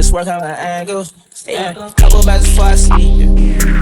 just work on my angles. Yeah, couple bags before I sleep.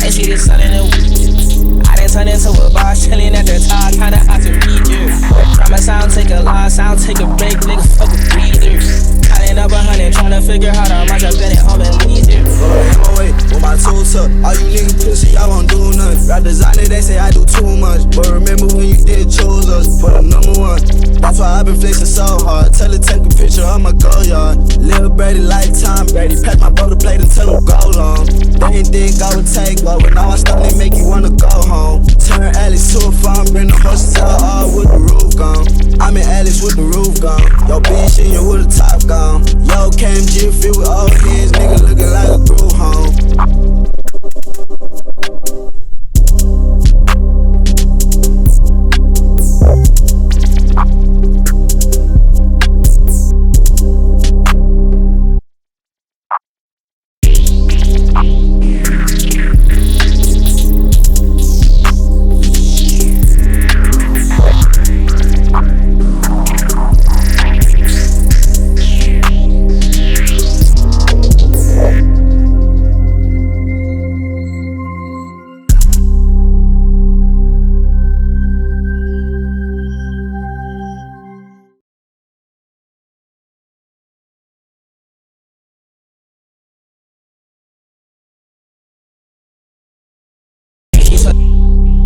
Ain't see the sun in the I done turned into a boss, chillin' at the top, kinda hard to read, yeah. Promise I don't take a loss, I don't take a break, nigga, fuck a breather. Counting up 100, tryna figure out how much I spent it home and leave it. In my way, with my tools up. All you niggas pussy, y'all won't do nothing. Rap designer, they say I do too much. But remember when you did choose us for the number one. That's why I've been flexing so hard. Tell her take a picture of my go yard. Lil Brady, lifetime Brady. Pack my bro to plate until him go long. They ain't did go with take over. Now I stop, they make you wanna go home. Turn Alice to a farm, bring the horse to all with the roof gone. I'm in Alice with the roof gone. Yo, bitch in you with the top gone. Yo, KMG filled with old heads, nigga looking like a group home.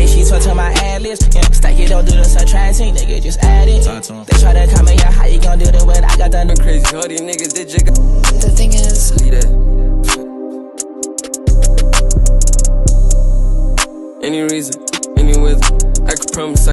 She talk to my ad list, yeah. Stack it, don't do the subtracting, nigga, just add it. They try to come in here, how you gon' do the what I got done? Crazy, all these niggas did jigga. The thing is, Leave that. Any reason, any weather, I can promise.